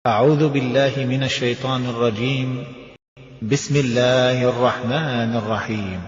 أعوذ بالله من الشيطان الرجيم. بسم الله الرحمن الرحيم.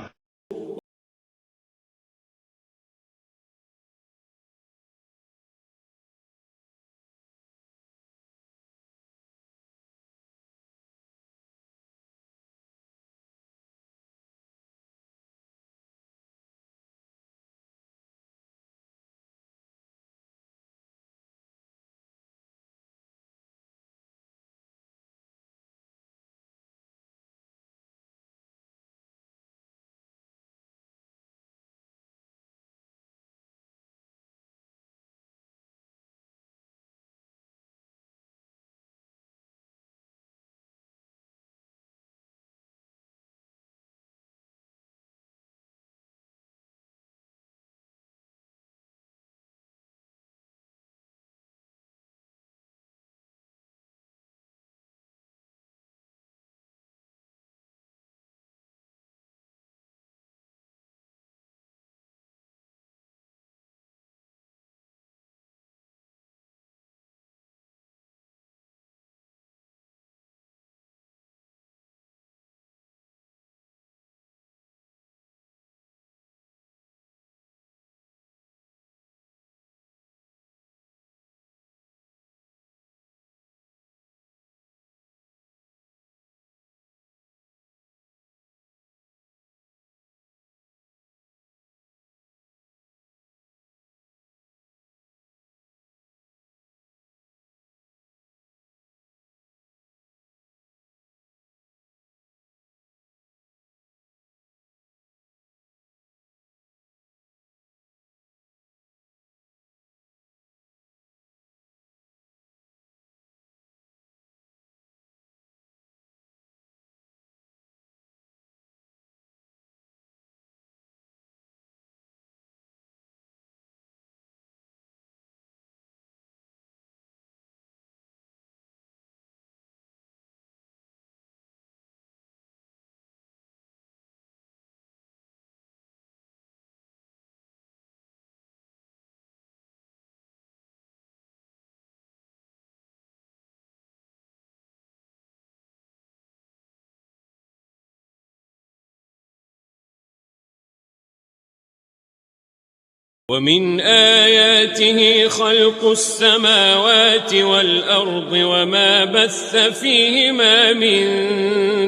ومن آياته خلق السماوات والأرض وما بث فيهما من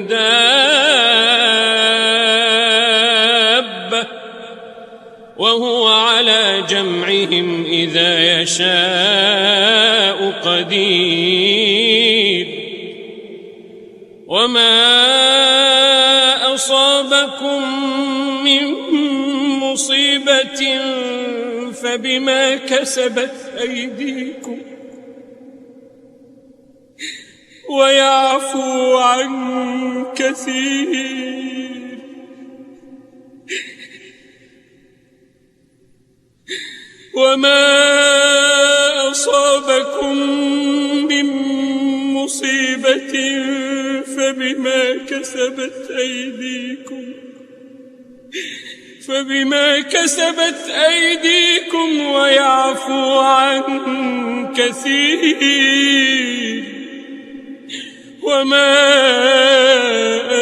دابة وهو على جمعهم إذا يشاء قدير وما أصابكم من مصيبة فبما كسبت أيديكم ويعفو عن كثير وما أصابكم من مصيبة فبما كسبت أيديكم ويعفو عن كثير وما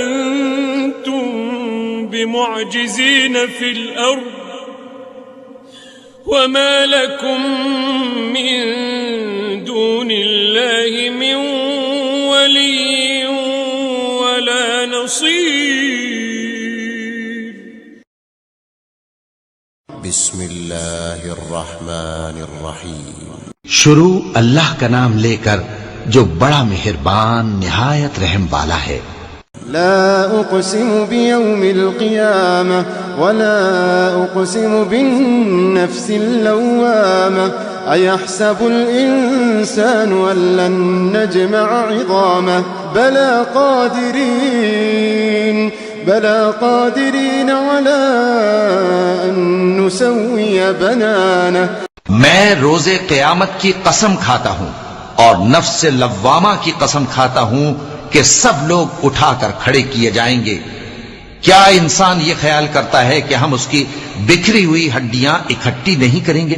أنتم بمعجزين في الأرض وما لكم من دون الله من ولي ولا نصير. بسم اللہ الرحمن الرحیم. شروع اللہ کا نام لے کر جو بڑا مہربان نہایت رحم والا ہے. لا اقسم بیوم القیامة ولا اقسم بالنفس اللوامة ایحسب الانسان ان لن نجمع عظامه بلى قادرين على أن نسوي بنانه. میں روز قیامت کی قسم کھاتا ہوں اور نفس لوامہ کی قسم کھاتا ہوں کہ سب لوگ اٹھا کر کھڑے کیے جائیں گے. کیا انسان یہ خیال کرتا ہے کہ ہم اس کی بکھری ہوئی ہڈیاں اکٹھی نہیں کریں گے؟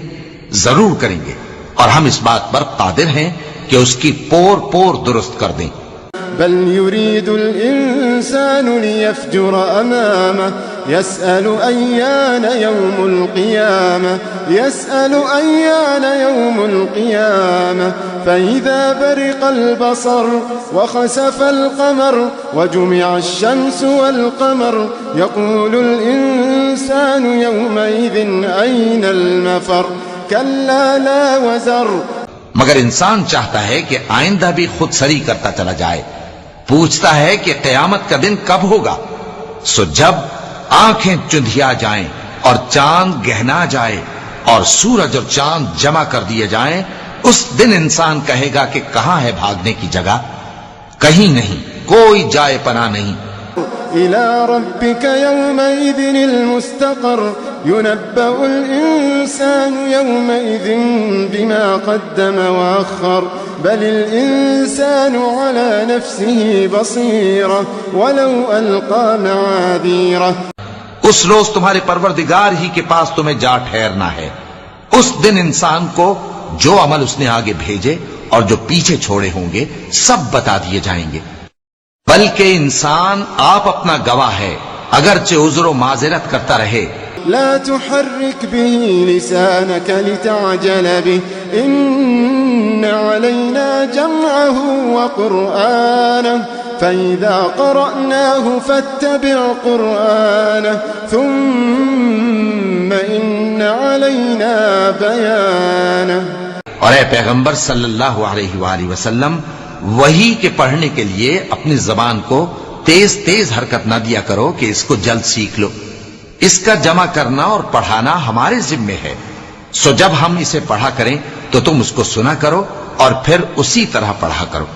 ضرور کریں گے، اور ہم اس بات پر قادر ہیں کہ اس کی پور پور درست کر دیں. بل يريد الإنسان ليفجر أمامه يسأل أيان يوم القيامة فإذا برق البصر وخسف القمر وجمع الشمس والقمر يقول الإنسان يومئذ أين المفر كلا لا وزر. مگر انسان چاہتا ہے کہ آئندہ بھی خود سری کرتا چلا جائے، پوچھتا ہے کہ قیامت کا دن کب ہوگا. سو جب آنکھیں چندھیا جائیں اور چاند گہنا جائے اور سورج اور چاند جمع کر دیے جائیں، اس دن انسان کہے گا کہ کہاں ہے بھاگنے کی جگہ؟ کہیں نہیں، کوئی جائے پناہ نہیں. إلى ربك يومئذ المستقر ينبأ الإنسان يومئذ بما قدم وأخر بل الإنسان على نفسه بصيرة ولو ألقى معاذيره. اس روز تمہارے پروردگار ہی کے پاس تمہیں جا ٹھہرنا ہے. اس دن انسان کو جو عمل اس نے آگے بھیجے اور جو پیچھے چھوڑے ہوں گے سب بتا دیے جائیں گے. بلکہ انسان آپ اپنا گواہ ہے، اگرچہ عذر و معذرت کرتا رہے. لا تحرك به لسانك لتعجل به إن علينا جمعه وقرآنه فإذا قرأناه فاتبع قرآنه ثم إن علينا بيانه. اور اے پیغمبر صلی اللہ علیہ وآلہ وسلم، وہی کے پڑھنے کے لیے اپنی زبان کو تیز تیز حرکت نہ دیا کرو کہ اس کو جلد سیکھ لو. اس کا جمع کرنا اور پڑھانا ہمارے ذمے ہے. سو جب ہم اسے پڑھا کریں تو تم اس کو سنا کرو اور پھر اسی طرح پڑھا کرو.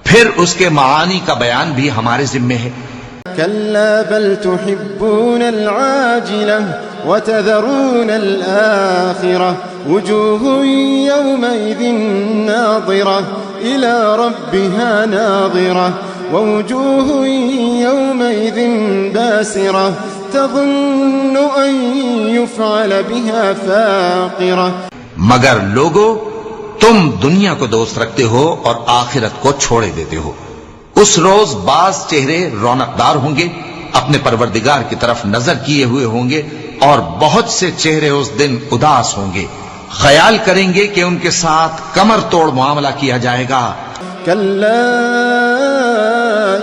پھر اس کے معانی کا بیان بھی ہمارے ذمے ہے. كلا بل تحبون العاجلة وتذرون الآخرة وجوه يومئذ ناظرة إلى ربها ناظرة ووجوه يومئذ باسرة تظن أن يفعل بها فاقرة. مگر لوگو، تم دنیا کو دوست رکھتے ہو اور آخرت کو چھوڑے دیتے ہو. اس روز بعض چہرے رونقدار ہوں گے، اپنے پروردگار کی طرف نظر کیے ہوئے ہوں گے، اور بہت سے چہرے اس دن اداس ہوں گے، خیال کریں گے کہ ان کے ساتھ کمر توڑ معاملہ کیا جائے گا. كلا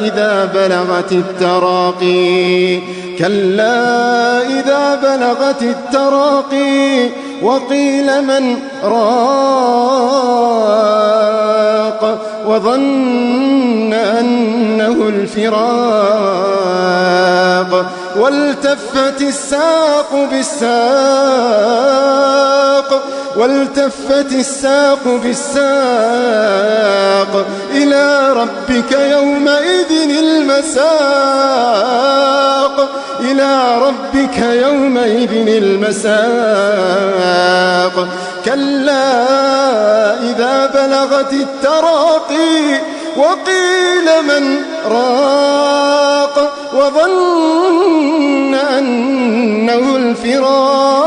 إذا بلغت التراقي كلا إذا بلغت التراقي وقيل من راق وظن أنه الفراق والتفت الساق بالساق إلى ربك يومئذ المساق كلا إذا بلغت التراقي وقيل من راق وظن أنه الفراق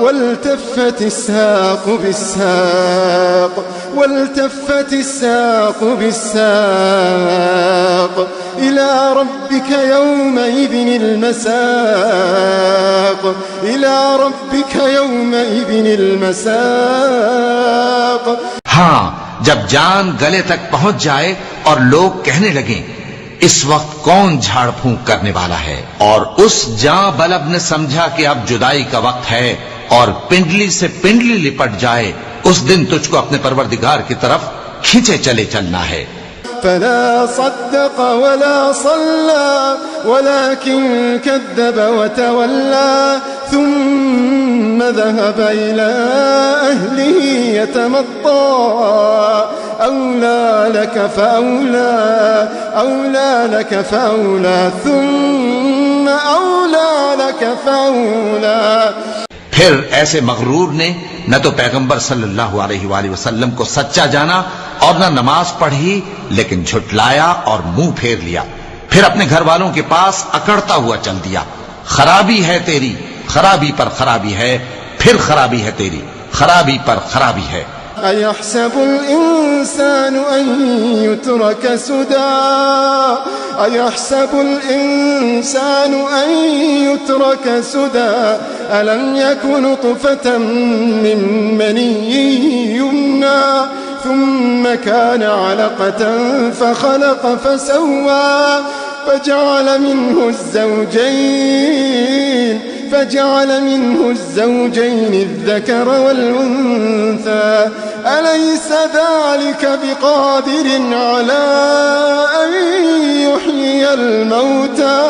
والتفت الساق بالساق إلى ربك يومئذ المساق. ہاں، جب جان گلے تک پہنچ جائے اور لوگ کہنے لگیں اس وقت کون جھاڑ پھونک کرنے والا ہے، اور اس جاں بلب نے سمجھا کہ اب جدائی کا وقت ہے اور پنڈلی سے پنڈلی لپٹ جائے، اس دن تجھ کو اپنے پروردگار کی طرف کھینچے چلے چلنا ہے. فلا صدق ولا صلى ولكن كذب وتولى ثم ذهب إلى أهله يتمطى أولى لك فأولى ثم أولى لك فأولى. پھر ایسے مغرور نے نہ تو پیغمبر صلی اللہ علیہ وآلہ وسلم کو سچا جانا اور نہ نماز پڑھی، لیکن جھٹلایا اور منہ پھیر لیا. پھر اپنے گھر والوں کے پاس اکڑتا ہوا چل دیا. خرابی ہے تیری، خرابی پر خرابی ہے، پھر خرابی ہے تیری، خرابی پر خرابی ہے. أيحسب الإنسان أن يترك سدى أيحسب الإنسان أن يترك سدى ألم يكن نطفة من مني يمنى ثم كان علقة فخلق فسوى فجعل منه الزوجين الذكر والأنثى أليس ذلك بقادر على أن يحيي الموتى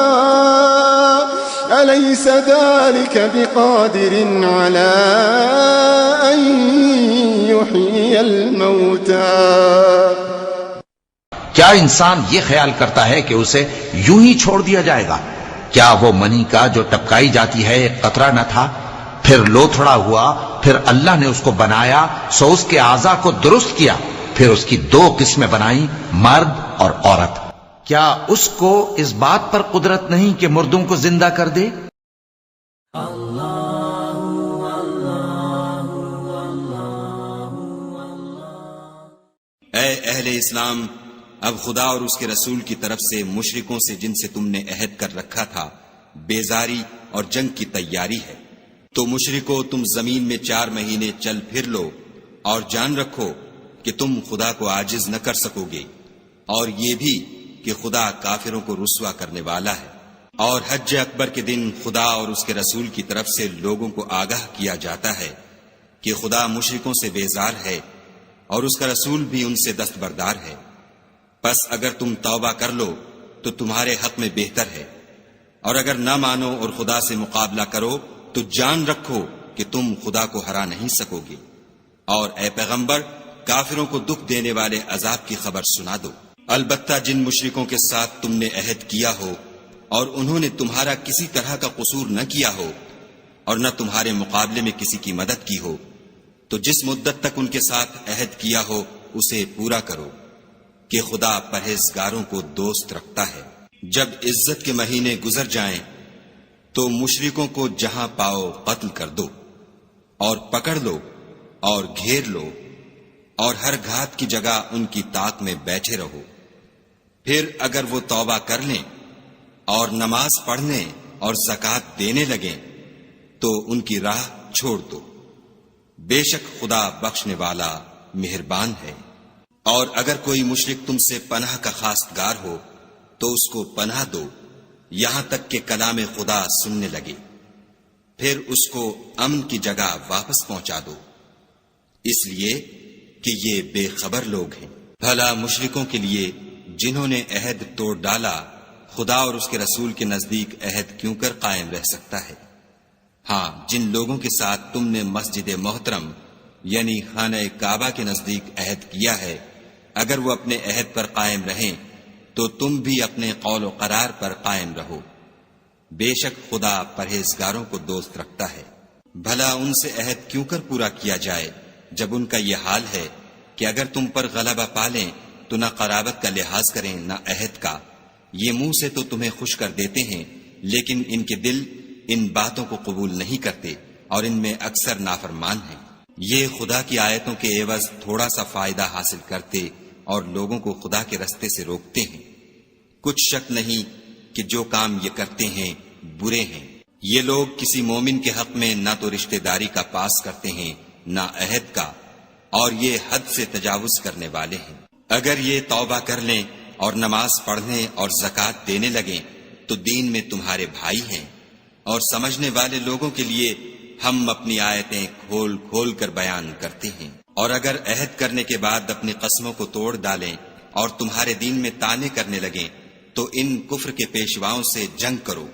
أليس ذلك بقادر على أن يحيي الموتى. کیا انسان یہ خیال کرتا ہے کہ اسے یوں ہی چھوڑ دیا جائے گا؟ کیا وہ منی کا جو ٹپکائی جاتی ہے ایک قطرہ نہ تھا، پھر لوتھڑا ہوا، پھر اللہ نے اس کو بنایا، سو اس کے اعضاء کو درست کیا، پھر اس کی دو قسمیں بنائیں، مرد اور عورت. کیا اس کو اس بات پر قدرت نہیں کہ مردوں کو زندہ کر دے؟ اے اہل اسلام، اب خدا اور اس کے رسول کی طرف سے مشرکوں سے جن سے تم نے عہد کر رکھا تھا بیزاری اور جنگ کی تیاری ہے. تو مشرکو، تم زمین میں 4 مہینے چل پھر لو اور جان رکھو کہ تم خدا کو عاجز نہ کر سکو گے، اور یہ بھی کہ خدا کافروں کو رسوا کرنے والا ہے. اور حج اکبر کے دن خدا اور اس کے رسول کی طرف سے لوگوں کو آگاہ کیا جاتا ہے کہ خدا مشرکوں سے بیزار ہے اور اس کا رسول بھی ان سے دستبردار ہے. بس اگر تم توبہ کر لو تو تمہارے حق میں بہتر ہے، اور اگر نہ مانو اور خدا سے مقابلہ کرو تو جان رکھو کہ تم خدا کو ہرا نہیں سکو گے. اور اے پیغمبر، کافروں کو دکھ دینے والے عذاب کی خبر سنا دو. البتہ جن مشرکوں کے ساتھ تم نے عہد کیا ہو اور انہوں نے تمہارا کسی طرح کا قصور نہ کیا ہو اور نہ تمہارے مقابلے میں کسی کی مدد کی ہو، تو جس مدت تک ان کے ساتھ عہد کیا ہو اسے پورا کرو، کہ خدا پرہیزگاروں کو دوست رکھتا ہے. جب عزت کے مہینے گزر جائیں تو مشرکوں کو جہاں پاؤ قتل کر دو اور پکڑ لو اور گھیر لو، اور ہر گھات کی جگہ ان کی طاق میں بیٹھے رہو. پھر اگر وہ توبہ کر لیں اور نماز پڑھنے اور زکوٰۃ دینے لگیں تو ان کی راہ چھوڑ دو. بے شک خدا بخشنے والا مہربان ہے. اور اگر کوئی مشرک تم سے پناہ کا خواستگار ہو تو اس کو پناہ دو یہاں تک کہ کلام خدا سننے لگے، پھر اس کو امن کی جگہ واپس پہنچا دو، اس لیے کہ یہ بے خبر لوگ ہیں. بھلا مشرکوں کے لیے جنہوں نے عہد توڑ ڈالا خدا اور اس کے رسول کے نزدیک عہد کیوں کر قائم رہ سکتا ہے؟ ہاں، جن لوگوں کے ساتھ تم نے مسجد محترم یعنی خانہ کعبہ کے نزدیک عہد کیا ہے، اگر وہ اپنے عہد پر قائم رہیں تو تم بھی اپنے قول و قرار پر قائم رہو. بے شک خدا پرہیزگاروں کو دوست رکھتا ہے. بھلا ان سے عہد کیوں کر پورا کیا جائے جب ان کا یہ حال ہے کہ اگر تم پر غلبہ پالیں تو نہ قرابت کا لحاظ کریں نہ عہد کا. یہ منہ سے تو تمہیں خوش کر دیتے ہیں لیکن ان کے دل ان باتوں کو قبول نہیں کرتے اور ان میں اکثر نافرمان ہیں. یہ خدا کی آیتوں کے عوض تھوڑا سا فائدہ حاصل کرتے اور لوگوں کو خدا کے رستے سے روکتے ہیں. کچھ شک نہیں کہ جو کام یہ کرتے ہیں برے ہیں. یہ لوگ کسی مومن کے حق میں نہ تو رشتہ داری کا پاس کرتے ہیں نہ عہد کا، اور یہ حد سے تجاوز کرنے والے ہیں. اگر یہ توبہ کر لیں اور نماز پڑھنے اور زکوٰۃ دینے لگیں تو دین میں تمہارے بھائی ہیں. اور سمجھنے والے لوگوں کے لیے ہم اپنی آیتیں کھول کھول کر بیان کرتے ہیں. اور اگر عہد کرنے کے بعد اپنی قسموں کو توڑ ڈالیں اور تمہارے دین میں طعنے کرنے لگیں تو ان کفر کے پیشواؤں سے جنگ کرو.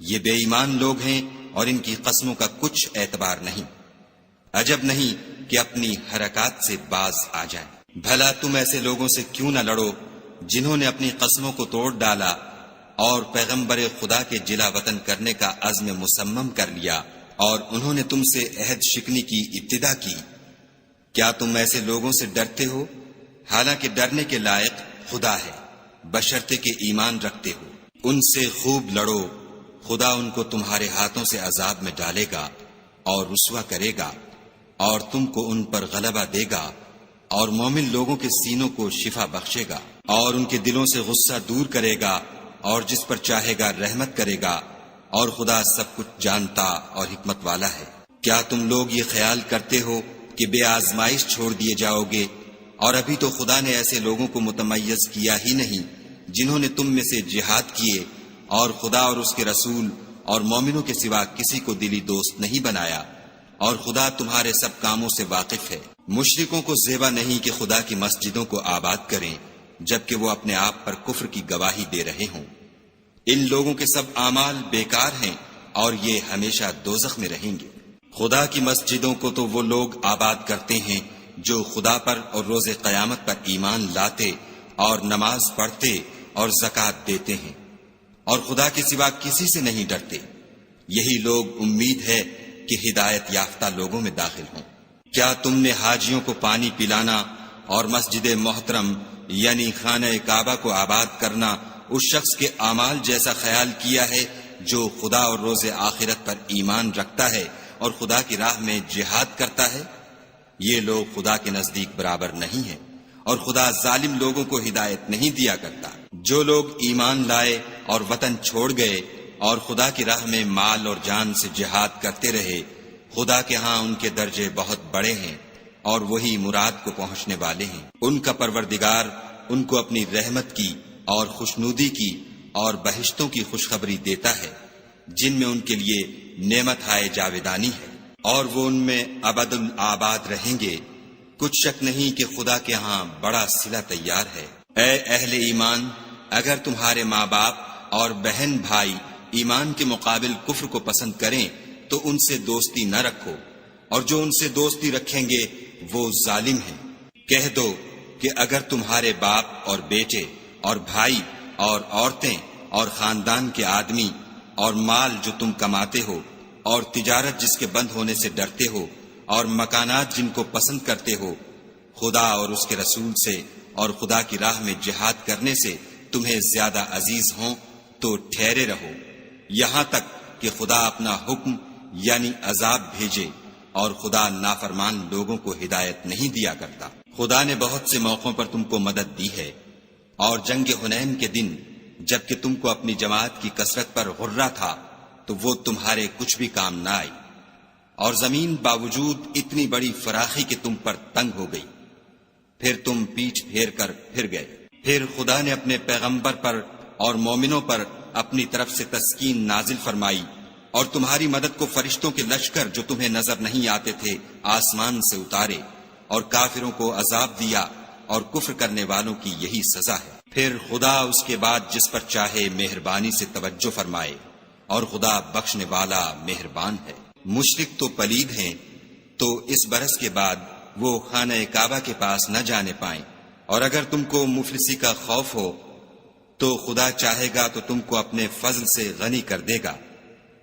یہ بے ایمان لوگ ہیں اور ان کی قسموں کا کچھ اعتبار نہیں. عجب نہیں کہ اپنی حرکات سے باز آ جائیں. بھلا تم ایسے لوگوں سے کیوں نہ لڑو جنہوں نے اپنی قسموں کو توڑ ڈالا اور پیغمبر خدا کے جلا وطن کرنے کا عزم مصمم کر لیا اور انہوں نے تم سے عہد شکنی کی ابتدا کی. کیا تم ایسے لوگوں سے ڈرتے ہو؟ حالانکہ ڈرنے کے لائق خدا ہے. بشرطے کہ ایمان رکھتے ہو۔ ان سے خوب لڑو، خدا ان کو تمہارے ہاتھوں سے عذاب میں ڈالے گا اور رسوا کرے گا، اور تم کو ان پر غلبہ دے گا، اور مومن لوگوں کے سینوں کو شفا بخشے گا، اور ان کے دلوں سے غصہ دور کرے گا، اور جس پر چاہے گا رحمت کرے گا، اور خدا سب کچھ جانتا اور حکمت والا ہے۔ کیا تم لوگ یہ خیال کرتے ہو کہ بے آزمائش چھوڑ دیے جاؤ گے؟ اور ابھی تو خدا نے ایسے لوگوں کو متمیز کیا ہی نہیں جنہوں نے تم میں سے جہاد کیے، اور خدا اور اس کے رسول اور مومنوں کے سوا کسی کو دلی دوست نہیں بنایا، اور خدا تمہارے سب کاموں سے واقف ہے۔ مشرکوں کو زیبا نہیں کہ خدا کی مسجدوں کو آباد کریں جبکہ وہ اپنے آپ پر کفر کی گواہی دے رہے ہوں۔ ان لوگوں کے سب اعمال بیکار ہیں اور یہ ہمیشہ دوزخ میں رہیں گے۔ خدا کی مسجدوں کو تو وہ لوگ آباد کرتے ہیں جو خدا پر اور روز قیامت پر ایمان لاتے اور نماز پڑھتے اور زکوٰۃ دیتے ہیں، اور خدا کے سوا کسی سے نہیں ڈرتے۔ یہی لوگ امید ہے کہ ہدایت یافتہ لوگوں میں داخل ہوں۔ کیا تم نے حاجیوں کو پانی پلانا اور مسجد محترم یعنی خانہ کعبہ کو آباد کرنا اس شخص کے اعمال جیسا خیال کیا ہے جو خدا اور روز آخرت پر ایمان رکھتا ہے اور خدا کی راہ میں جہاد کرتا ہے؟ یہ لوگ خدا کے نزدیک برابر نہیں ہیں، اور خدا ظالم لوگوں کو ہدایت نہیں دیا کرتا۔ جو لوگ ایمان لائے اور وطن چھوڑ گئے اور خدا کی راہ میں مال اور جان سے جہاد کرتے رہے، خدا کے ہاں ان کے درجے بہت بڑے ہیں اور وہی مراد کو پہنچنے والے ہیں۔ ان کا پروردگار ان کو اپنی رحمت کی اور خوشنودی کی اور بہشتوں کی خوشخبری دیتا ہے جن میں ان کے لیے نعمت ہائے جاویدانی ہے، اور وہ ان میں ابد الآباد رہیں گے۔ کچھ شک نہیں کہ خدا کے ہاں بڑا صلہ تیار ہے۔ اے اہل ایمان، اگر تمہارے ماں باپ اور بہن بھائی ایمان کے مقابل کفر کو پسند کریں تو ان سے دوستی نہ رکھو، اور جو ان سے دوستی رکھیں گے وہ ظالم ہیں۔ کہہ دو کہ اگر تمہارے باپ اور بیٹے اور بھائی اور عورتیں اور خاندان کے آدمی اور مال جو تم کماتے ہو اور تجارت جس کے بند ہونے سے ڈرتے ہو اور مکانات جن کو پسند کرتے ہو خدا اور اس کے رسول سے اور خدا کی راہ میں جہاد کرنے سے تمہیں زیادہ عزیز ہوں تو ٹھہرے رہو یہاں تک کہ خدا اپنا حکم یعنی عذاب بھیجے، اور خدا نافرمان لوگوں کو ہدایت نہیں دیا کرتا۔ خدا نے بہت سے موقعوں پر تم کو مدد دی ہے، اور جنگ حنین کے دن جبکہ تم کو اپنی جماعت کی کثرت پر غرہ تھا تو وہ تمہارے کچھ بھی کام نہ آئی، اور زمین باوجود اتنی بڑی فراخی کہ تم پر تنگ ہو گئی، پھر تم پیچھ پھیر کر پھر گئے۔ پھر خدا نے اپنے پیغمبر پر اور مومنوں پر اپنی طرف سے تسکین نازل فرمائی، اور تمہاری مدد کو فرشتوں کے لشکر جو تمہیں نظر نہیں آتے تھے آسمان سے اتارے، اور کافروں کو عذاب دیا، اور کفر کرنے والوں کی یہی سزا ہے۔ پھر خدا اس کے بعد جس پر چاہے مہربانی سے توجہ فرمائے، اور خدا بخشنے والا مہربان ہے۔ مشرک تو پلید ہیں، تو اس برس کے بعد وہ خانہ کعبہ کے پاس نہ جانے پائیں، اور اگر تم کو مفلسی کا خوف ہو تو خدا چاہے گا تو تم کو اپنے فضل سے غنی کر دے گا،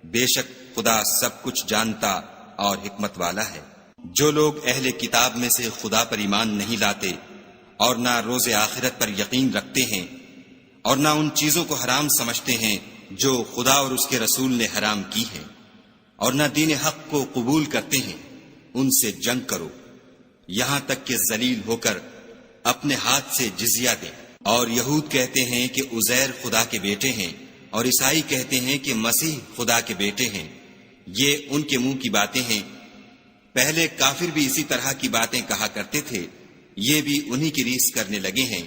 بے شک خدا سب کچھ جانتا اور حکمت والا ہے۔ جو لوگ اہل کتاب میں سے خدا پر ایمان نہیں لاتے اور نہ روز آخرت پر یقین رکھتے ہیں اور نہ ان چیزوں کو حرام سمجھتے ہیں جو خدا اور اس کے رسول نے حرام کی ہیں، اور نہ دین حق کو قبول کرتے ہیں، ان سے جنگ کرو یہاں تک کہ ذلیل ہو کر اپنے ہاتھ سے جزیہ دیں۔ اور یہود کہتے ہیں کہ عزیر خدا کے بیٹے ہیں، اور عیسائی کہتے ہیں کہ مسیح خدا کے بیٹے ہیں۔ یہ ان کے منہ کی باتیں ہیں، پہلے کافر بھی اسی طرح کی باتیں کہا کرتے تھے، یہ بھی انہی کی ریس کرنے لگے ہیں۔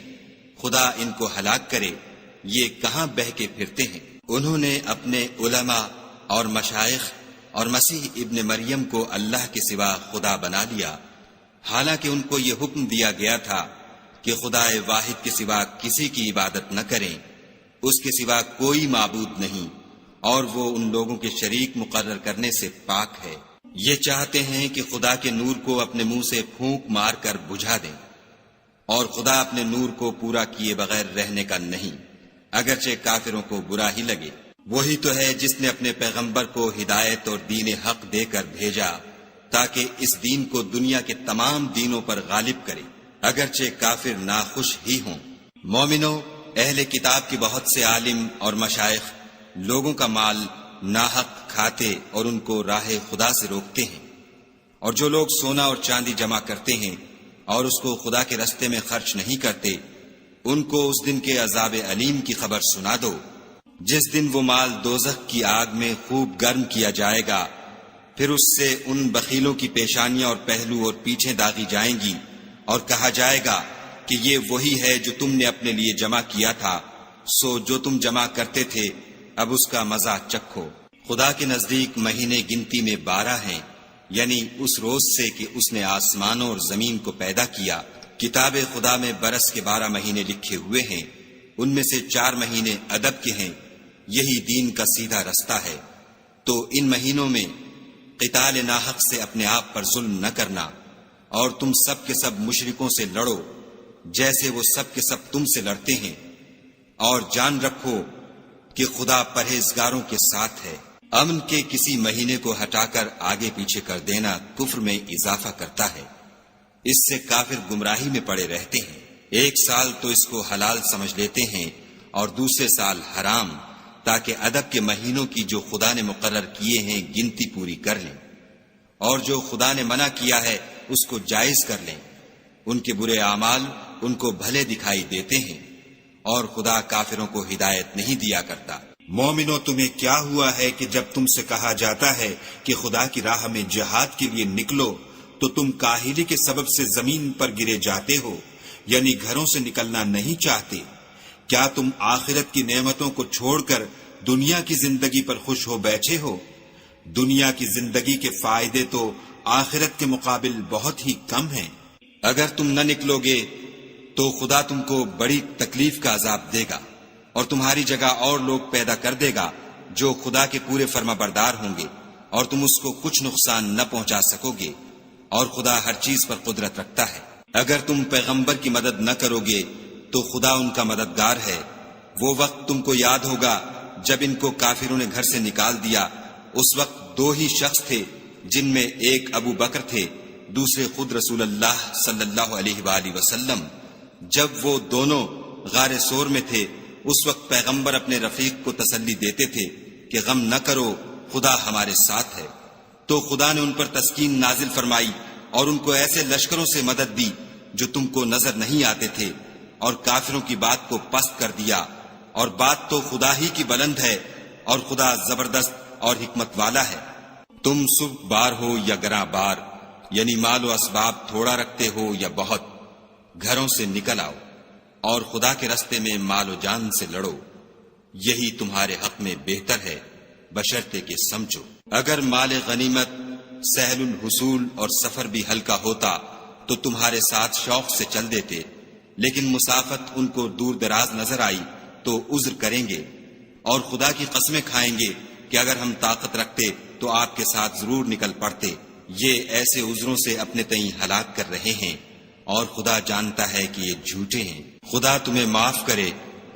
خدا ان کو ہلاک کرے، یہ کہاں بہہ کے پھرتے ہیں۔ انہوں نے اپنے علماء اور مشائخ اور مسیح ابن مریم کو اللہ کے سوا خدا بنا لیا، حالانکہ ان کو یہ حکم دیا گیا تھا کہ خدا واحد کے سوا کسی کی عبادت نہ کریں، اس کے سوا کوئی معبود نہیں، اور وہ ان لوگوں کے شریک مقرر کرنے سے پاک ہے۔ یہ چاہتے ہیں کہ خدا کے نور کو اپنے منہ سے پھونک مار کر بجھا دیں، اور خدا اپنے نور کو پورا کیے بغیر رہنے کا نہیں، اگرچہ کافروں کو برا ہی لگے۔ وہی تو ہے جس نے اپنے پیغمبر کو ہدایت اور دین حق دے کر بھیجا تاکہ اس دین کو دنیا کے تمام دینوں پر غالب کرے، اگرچہ کافر ناخوش ہی ہوں۔ مومنو، اہل کتاب کے بہت سے عالم اور مشائخ لوگوں کا مال ناحق کھاتے اور ان کو راہ خدا سے روکتے ہیں، اور جو لوگ سونا اور چاندی جمع کرتے ہیں اور اس کو خدا کے رستے میں خرچ نہیں کرتے، ان کو اس دن کے عذاب علیم کی خبر سنا دو، جس دن وہ مال دوزخ کی آگ میں خوب گرم کیا جائے گا، پھر اس سے ان بخیلوں کی پیشانیاں اور پہلو اور پیٹھیں داغی جائیں گی، اور کہا جائے گا کہ یہ وہی ہے جو تم نے اپنے لیے جمع کیا تھا، سو جو تم جمع کرتے تھے اب اس کا مزہ چکھو۔ خدا کے نزدیک مہینے گنتی میں 12 ہیں، یعنی اس روز سے کہ اس نے آسمانوں اور زمین کو پیدا کیا۔ کتاب خدا میں برس کے 12 مہینے لکھے ہوئے ہیں، ان میں سے 4 مہینے ادب کے ہیں، یہی دین کا سیدھا رستہ ہے۔ تو ان مہینوں میں قتال ناحق سے اپنے آپ پر ظلم نہ کرنا، اور تم سب کے سب مشرکوں سے لڑو جیسے وہ سب کے سب تم سے لڑتے ہیں، اور جان رکھو کہ خدا پرہیزگاروں کے ساتھ ہے۔ امن کے کسی مہینے کو ہٹا کر آگے پیچھے کر دینا کفر میں اضافہ کرتا ہے، اس سے کافر گمراہی میں پڑے رہتے ہیں۔ ایک سال تو اس کو حلال سمجھ لیتے ہیں اور دوسرے سال حرام، تاکہ ادب کے مہینوں کی جو خدا نے مقرر کیے ہیں گنتی پوری کر لیں، اور جو خدا نے منع کیا ہے اس کو جائز کر لیں۔ ان کے برے اعمال ان کو بھلے دکھائی دیتے ہیں، اور خدا کافروں کو ہدایت نہیں دیا کرتا۔ مومنو، تمہیں کیا ہوا ہے کہ جب تم سے کہا جاتا ہے کہ خدا کی راہ میں جہاد کے لیے نکلو تو تم کاہلی کے سبب سے زمین پر گرے جاتے ہو، یعنی گھروں سے نکلنا نہیں چاہتے؟ کیا تم آخرت کی نعمتوں کو چھوڑ کر دنیا کی زندگی پر خوش ہو بیٹھے ہو؟ دنیا کی زندگی کے فائدے تو آخرت کے مقابل بہت ہی کم ہیں۔ اگر تم نہ نکلو گے تو خدا تم کو بڑی تکلیف کا عذاب دے گا، اور تمہاری جگہ اور لوگ پیدا کر دے گا جو خدا کے پورے فرما بردار ہوں گے، اور تم اس کو کچھ نقصان نہ پہنچا سکو گے، اور خدا ہر چیز پر قدرت رکھتا ہے۔ اگر تم پیغمبر کی مدد نہ کرو گے تو خدا ان کا مددگار ہے۔ وہ وقت تم کو یاد ہوگا جب ان کو کافروں نے گھر سے نکال دیا، اس وقت 2 ہی شخص تھے، جن میں ایک ابو بکر تھے، دوسرے خود رسول اللہ صلی اللہ علیہ وآلہ وسلم۔ جب وہ دونوں غار سور میں تھے، اس وقت پیغمبر اپنے رفیق کو تسلی دیتے تھے کہ غم نہ کرو، خدا ہمارے ساتھ ہے۔ تو خدا نے ان پر تسکین نازل فرمائی اور ان کو ایسے لشکروں سے مدد دی جو تم کو نظر نہیں آتے تھے، اور کافروں کی بات کو پست کر دیا۔ اور بات تو خدا ہی کی بلند ہے، اور خدا زبردست اور حکمت والا ہے۔ تم صبح بار ہو یا گراں بار، یعنی مال و اسباب تھوڑا رکھتے ہو یا بہت، گھروں سے نکل آؤ اور خدا کے رستے میں مال و جان سے لڑو، یہی تمہارے حق میں بہتر ہے، بشرطے کہ سمجھو۔ اگر مال غنیمت سہل الحصول اور سفر بھی ہلکا ہوتا تو تمہارے ساتھ شوق سے چل دیتے، لیکن مسافت ان کو دور دراز نظر آئی تو عذر کریں گے، اور خدا کی قسمیں کھائیں گے کہ اگر ہم طاقت رکھتے تو آپ کے ساتھ ضرور نکل پڑتے۔ یہ ایسے عذروں سے اپنے تئیں ہلاک کر رہے ہیں، اور خدا جانتا ہے کہ یہ جھوٹے ہیں۔ خدا تمہیں معاف کرے،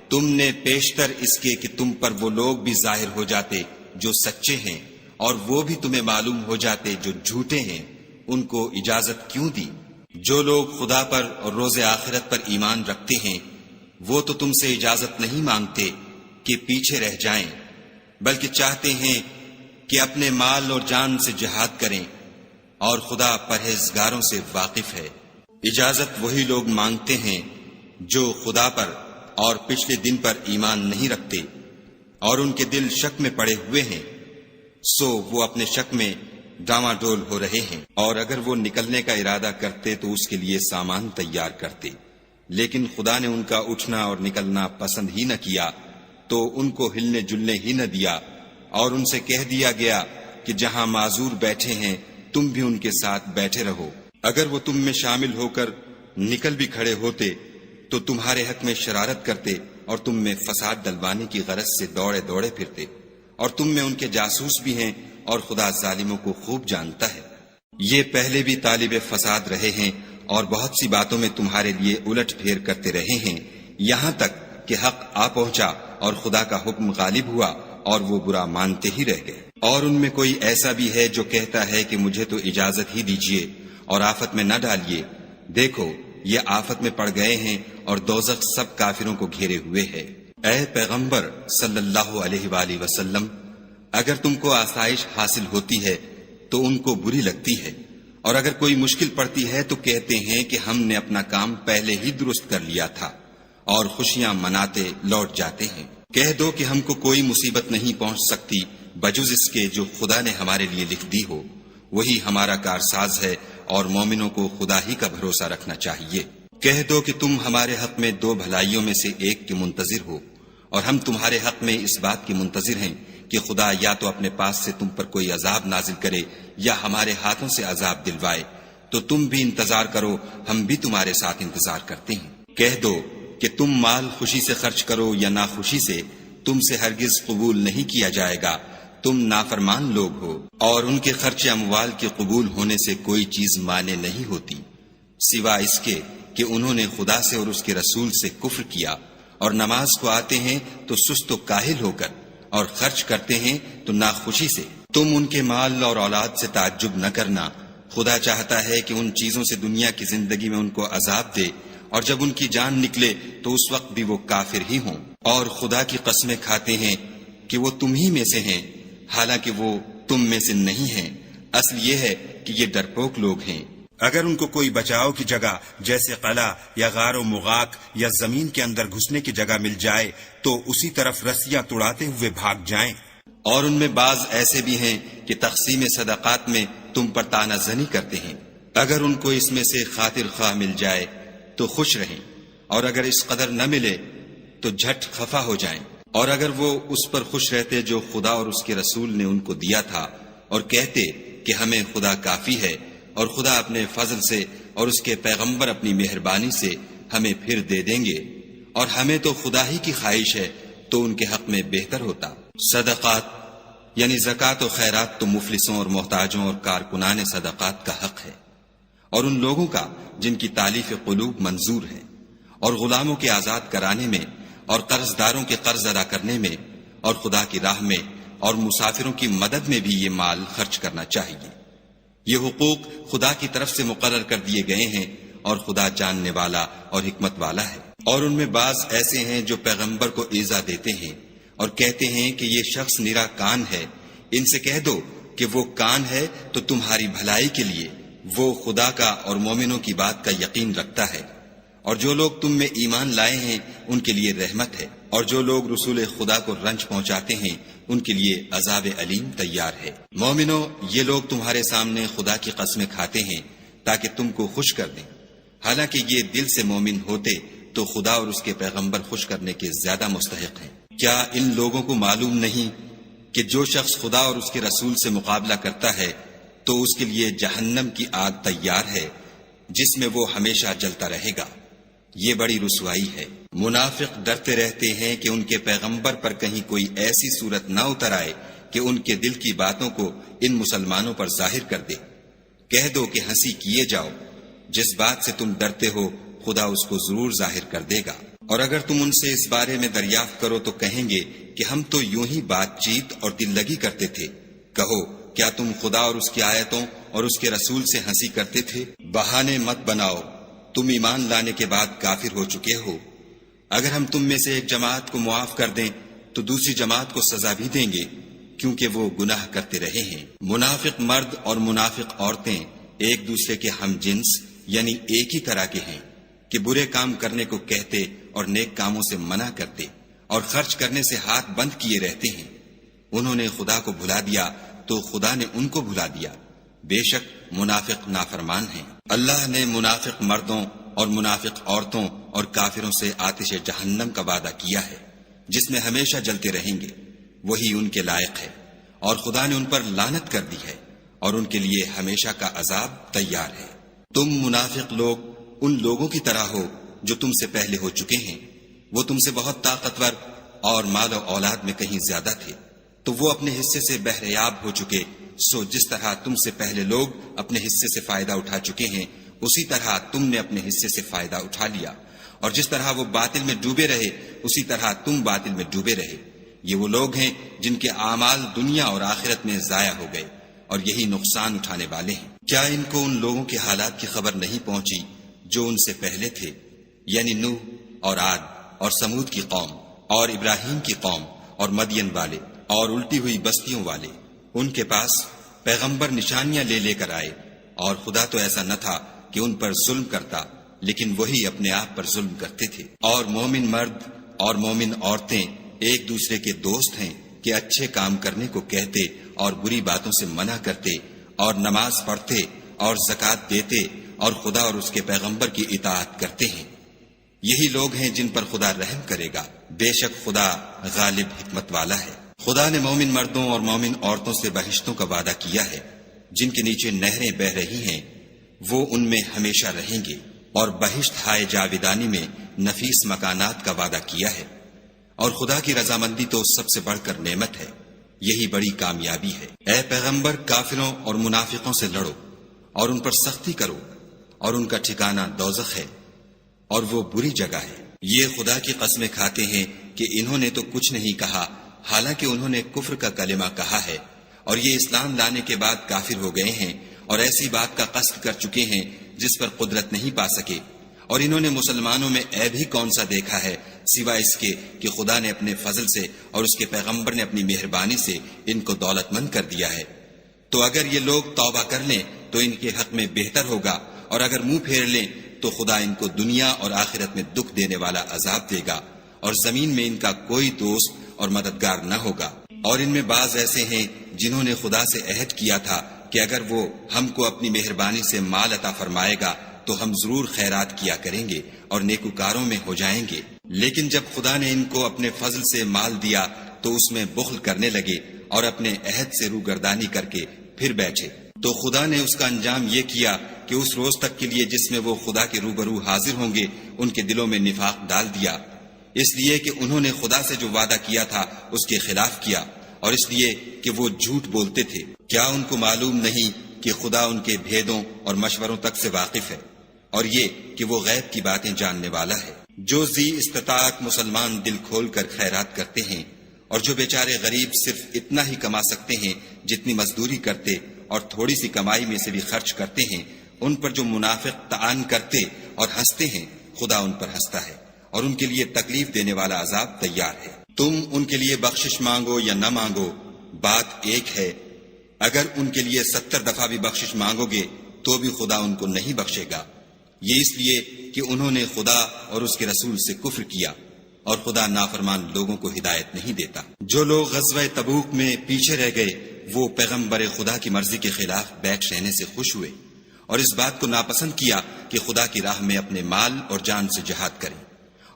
تم نے پیشتر اس کے کہ تم پر وہ لوگ بھی ظاہر ہو جاتے جو سچے ہیں، اور وہ بھی تمہیں معلوم ہو جاتے جو جھوٹے ہیں، ان کو اجازت کیوں دی؟ جو لوگ خدا پر اور روز آخرت پر ایمان رکھتے ہیں وہ تو تم سے اجازت نہیں مانگتے کہ پیچھے رہ جائیں، بلکہ چاہتے ہیں کہ اپنے مال اور جان سے جہاد کریں، اور خدا پرہیزگاروں سے واقف ہے۔ اجازت وہی لوگ مانگتے ہیں جو خدا پر اور پچھلے دن پر ایمان نہیں رکھتے، اور ان کے دل شک میں پڑے ہوئے ہیں، سو وہ اپنے شک میں ڈاواں ڈول ہو رہے ہیں۔ اور اگر وہ نکلنے کا ارادہ کرتے تو اس کے لیے سامان تیار کرتے، لیکن خدا نے ان کا اٹھنا اور نکلنا پسند ہی نہ کیا، تو ان کو ہلنے جلنے ہی نہ دیا، اور ان سے کہہ دیا گیا کہ جہاں معذور بیٹھے ہیں تم بھی ان کے ساتھ بیٹھے رہو۔ اگر وہ تم میں شامل ہو کر نکل بھی کھڑے ہوتے تو تمہارے حق میں شرارت کرتے اور تم میں فساد ڈلوانے کی غرض سے دوڑے دوڑے پھرتے، اور تم میں ان کے جاسوس بھی ہیں، اور خدا ظالموں کو خوب جانتا ہے۔ یہ پہلے بھی طالب فساد رہے ہیں اور بہت سی باتوں میں تمہارے لیے الٹ پھیر کرتے رہے ہیں، یہاں تک کہ حق آ پہنچا اور خدا کا حکم غالب ہوا اور وہ برا مانتے ہی رہ گئے۔ اور ان میں کوئی ایسا بھی ہے جو کہتا ہے کہ مجھے تو اجازت ہی دیجیے اور آفت میں نہ ڈالیے۔ دیکھو یہ آفت میں پڑ گئے ہیں اور دوزخ سب کافروں کو گھیرے ہوئے ہے۔ اے پیغمبر صلی اللہ علیہ وآلہ وسلم، اگر تم کو آسائش حاصل ہوتی ہے تو ان کو بری لگتی ہے، اور اگر کوئی مشکل پڑتی ہے تو کہتے ہیں کہ ہم نے اپنا کام پہلے ہی درست کر لیا تھا، اور خوشیاں مناتے لوٹ جاتے ہیں۔ کہہ دو کہ ہم کو کوئی مصیبت نہیں پہنچ سکتی بجز اس کے جو خدا نے ہمارے لیے لکھ دی ہو، وہی ہمارا کارساز ہے، اور مومنوں کو خدا ہی کا بھروسہ رکھنا چاہیے۔ کہہ دو کہ تم ہمارے حق میں دو بھلائیوں میں سے ایک کے منتظر ہو، اور ہم تمہارے حق میں اس بات کے منتظر ہیں کہ خدا یا تو اپنے پاس سے تم پر کوئی عذاب نازل کرے یا ہمارے ہاتھوں سے عذاب دلوائے، تو تم بھی انتظار کرو، ہم بھی تمہارے ساتھ انتظار کرتے ہیں۔ کہہ دو کہ تم مال خوشی سے خرچ کرو یا ناخوشی سے، تم سے ہرگز قبول نہیں کیا جائے گا، تم نافرمان لوگ ہو، اور ان کے خرچ اموال کے قبول ہونے سے کوئی چیز مانے نہیں ہوتی سوا اس کے کہ انہوں نے خدا سے اور اس کے رسول سے کفر کیا، اور نماز کو آتے ہیں تو سست و کاہل ہو کر، اور خرچ کرتے ہیں تو ناخوشی سے۔ تم ان کے مال اور اولاد سے تعجب نہ کرنا، خدا چاہتا ہے کہ ان چیزوں سے دنیا کی زندگی میں ان کو عذاب دے، اور جب ان کی جان نکلے تو اس وقت بھی وہ کافر ہی ہوں، اور خدا کی قسمیں کھاتے ہیں کہ وہ تم ہی میں سے ہیں، حالانکہ وہ تم میں سے نہیں ہیں۔ اصل یہ ہے کہ یہ ڈرپوک لوگ ہیں۔ اگر ان کو کوئی بچاؤ کی جگہ جیسے قلعہ یا غار و مغاق یا زمین کے اندر گھسنے کی جگہ مل جائے تو اسی طرف رسیاں توڑاتے ہوئے بھاگ جائیں۔ اور ان میں بعض ایسے بھی ہیں کہ تقسیم صدقات میں تم پر طعنہ زنی کرتے ہیں۔ اگر ان کو اس میں سے خاطر خواہ مل جائے تو خوش رہیں، اور اگر اس قدر نہ ملے تو جھٹ خفا ہو جائیں۔ اور اگر وہ اس پر خوش رہتے جو خدا اور اس کے رسول نے ان کو دیا تھا، اور کہتے کہ ہمیں خدا کافی ہے، اور خدا اپنے فضل سے اور اس کے پیغمبر اپنی مہربانی سے ہمیں پھر دے دیں گے، اور ہمیں تو خدا ہی کی خواہش ہے، تو ان کے حق میں بہتر ہوتا۔ صدقات یعنی زکوٰۃ و خیرات تو مفلسوں اور محتاجوں اور کارکنان صدقات کا حق ہے، اور ان لوگوں کا جن کی تالیف قلوب منظور ہے، اور غلاموں کے آزاد کرانے میں، اور قرض داروں کے قرض ادا کرنے میں، اور خدا کی راہ میں اور مسافروں کی مدد میں بھی یہ مال خرچ کرنا چاہیے۔ یہ حقوق خدا کی طرف سے مقرر کر دیے گئے ہیں، اور خدا جاننے والا اور حکمت والا ہے۔ اور ان میں بعض ایسے ہیں جو پیغمبر کو ایذا دیتے ہیں اور کہتے ہیں کہ یہ شخص نرا کان ہے۔ ان سے کہہ دو کہ وہ کان ہے تو تمہاری بھلائی کے لیے، وہ خدا کا اور مومنوں کی بات کا یقین رکھتا ہے، اور جو لوگ تم میں ایمان لائے ہیں ان کے لیے رحمت ہے، اور جو لوگ رسول خدا کو رنج پہنچاتے ہیں ان کے لیے عذاب علیم تیار ہے۔ مومنو، یہ لوگ تمہارے سامنے خدا کی قسمیں کھاتے ہیں تاکہ تم کو خوش کر دیں، حالانکہ یہ دل سے مومن ہوتے تو خدا اور اس کے پیغمبر خوش کرنے کے زیادہ مستحق ہیں۔ کیا ان لوگوں کو معلوم نہیں کہ جو شخص خدا اور اس کے رسول سے مقابلہ کرتا ہے تو اس کے لیے جہنم کی آگ تیار ہے جس میں وہ ہمیشہ جلتا رہے گا؟ یہ بڑی رسوائی ہے۔ منافق ڈرتے رہتے ہیں کہ ان کے پیغمبر پر کہیں کوئی ایسی صورت نہ اتر آئے کہ ان کے دل کی باتوں کو ان مسلمانوں پر ظاہر کر دے۔ کہہ دو کہ ہنسی کیے جاؤ، جس بات سے تم ڈرتے ہو خدا اس کو ضرور ظاہر کر دے گا۔ اور اگر تم ان سے اس بارے میں دریافت کرو تو کہیں گے کہ ہم تو یوں ہی بات چیت اور دل لگی کرتے تھے۔ کہو، کیا تم خدا اور اس کی آیتوں اور اس کے رسول سے ہنسی کرتے تھے؟ بہانے مت بناؤ، تم ایمان لانے کے بعد کافر ہو چکے ہو۔ اگر ہم تم میں سے ایک جماعت کو معاف کر دیں تو دوسری جماعت کو سزا بھی دیں گے، کیونکہ وہ گناہ کرتے رہے ہیں۔ منافق مرد اور منافق عورتیں ایک دوسرے کے ہم جنس یعنی ایک ہی طرح کے ہیں کہ برے کام کرنے کو کہتے اور نیک کاموں سے منع کرتے اور خرچ کرنے سے ہاتھ بند کیے رہتے ہیں۔ انہوں نے خدا کو بھلا دیا تو خدا نے ان کو بھلا دیا، بے شک منافق نافرمان ہیں۔ اللہ نے منافق مردوں اور منافق عورتوں اور کافروں سے آتش جہنم کا وعدہ کیا ہے جس میں ہمیشہ جلتے رہیں گے، وہی ان کے لائق ہے، اور خدا نے ان پر لعنت کر دی ہے اور ان کے لیے ہمیشہ کا عذاب تیار ہے۔ تم منافق لوگ ان لوگوں کی طرح ہو جو تم سے پہلے ہو چکے ہیں، وہ تم سے بہت طاقتور اور مال و اولاد میں کہیں زیادہ تھے، تو وہ اپنے حصے سے بہریاب ہو چکے۔ سو جس طرح تم سے پہلے لوگ اپنے حصے سے فائدہ اٹھا چکے ہیں، اسی طرح تم نے اپنے حصے سے فائدہ اٹھا لیا، اور جس طرح وہ باطل میں ڈوبے رہے اسی طرح تم باطل میں ڈوبے رہے۔ یہ وہ لوگ ہیں جن کے اعمال دنیا اور آخرت میں ضائع ہو گئے، اور یہی نقصان اٹھانے والے ہیں۔ کیا ان کو ان لوگوں کے حالات کی خبر نہیں پہنچی جو ان سے پہلے تھے، یعنی نوح اور عاد اور سمود کی قوم اور ابراہیم کی قوم اور مدین والے اور الٹی ہوئی بستیوں والے، ان کے پاس پیغمبر نشانیاں لے لے کر آئے، اور خدا تو ایسا نہ تھا کہ ان پر ظلم کرتا، لیکن وہی اپنے آپ پر ظلم کرتے تھے۔ اور مومن مرد اور مومن عورتیں ایک دوسرے کے دوست ہیں کہ اچھے کام کرنے کو کہتے اور بری باتوں سے منع کرتے اور نماز پڑھتے اور زکوٰۃ دیتے اور خدا اور اس کے پیغمبر کی اطاعت کرتے ہیں۔ یہی لوگ ہیں جن پر خدا رحم کرے گا، بے شک خدا غالب حکمت والا ہے۔ خدا نے مومن مردوں اور مومن عورتوں سے بہشتوں کا وعدہ کیا ہے جن کے نیچے نہریں بہ رہی ہیں، وہ ان میں ہمیشہ رہیں گے، اور بہشت ہائے جاویدانی میں نفیس مکانات کا وعدہ کیا ہے۔ اور خدا کی رضامندی تو سب سے بڑھ کر نعمت ہے، یہی بڑی کامیابی ہے۔ اے پیغمبر، کافروں اور منافقوں سے لڑو اور ان پر سختی کرو، اور ان کا ٹھکانہ دوزخ ہے، اور وہ بری جگہ ہے۔ یہ خدا کی قسمیں کھاتے ہیں کہ انہوں نے تو کچھ نہیں کہا، حالانکہ انہوں نے کفر کا کلمہ کہا ہے، اور یہ اسلام لانے کے بعد کافر ہو گئے ہیں اور ایسی بات کا قصد کر چکے ہیں جس پر قدرت نہیں پا سکے۔ اور انہوں نے مسلمانوں میں عیب ہی کون سا دیکھا ہے سوائے اس کے کہ خدا نے اپنے فضل سے اور اس کے پیغمبر نے اپنی مہربانی سے ان کو دولت مند کر دیا ہے۔ تو اگر یہ لوگ توبہ کر لیں تو ان کے حق میں بہتر ہوگا، اور اگر منہ پھیر لیں تو خدا ان کو دنیا اور آخرت میں دکھ دینے والا عذاب دے گا، اور زمین میں ان کا کوئی دوست اور مددگار نہ ہوگا۔ اور ان میں بعض ایسے ہیں جنہوں نے خدا سے عہد کیا تھا کہ اگر وہ ہم کو اپنی مہربانی سے مال عطا فرمائے گا تو ہم ضرور خیرات کیا کریں گے اور نیکوکاروں میں ہو جائیں گے، لیکن جب خدا نے ان کو اپنے فضل سے مال دیا تو اس میں بخل کرنے لگے اور اپنے عہد سے روگردانی کر کے پھر بیٹھے۔ تو خدا نے اس کا انجام یہ کیا کہ اس روز تک کے لیے جس میں وہ خدا کے روبرو حاضر ہوں گے ان کے دلوں میں نفاق ڈال دیا، اس لیے کہ انہوں نے خدا سے جو وعدہ کیا تھا اس کے خلاف کیا، اور اس لیے کہ وہ جھوٹ بولتے تھے۔ کیا ان کو معلوم نہیں کہ خدا ان کے بھیدوں اور مشوروں تک سے واقف ہے، اور یہ کہ وہ غیب کی باتیں جاننے والا ہے۔ جو ذی استطاعت مسلمان دل کھول کر خیرات کرتے ہیں، اور جو بیچارے غریب صرف اتنا ہی کما سکتے ہیں جتنی مزدوری کرتے اور تھوڑی سی کمائی میں سے بھی خرچ کرتے ہیں، ان پر جو منافق طعن کرتے اور ہنستے ہیں، خدا ان پر ہنستا ہے اور ان کے لیے تکلیف دینے والا عذاب تیار ہے۔ تم ان کے لیے بخشش مانگو یا نہ مانگو، بات ایک ہے۔ اگر ان کے لیے 70 دفعہ بھی بخشش مانگو گے تو بھی خدا ان کو نہیں بخشے گا، یہ اس لیے کہ انہوں نے خدا اور اس کے رسول سے کفر کیا، اور خدا نافرمان لوگوں کو ہدایت نہیں دیتا۔ جو لوگ غزوہ تبوک میں پیچھے رہ گئے وہ پیغمبر خدا کی مرضی کے خلاف بیٹھ رہنے سے خوش ہوئے، اور اس بات کو ناپسند کیا کہ خدا کی راہ میں اپنے مال اور جان سے جہاد کریں،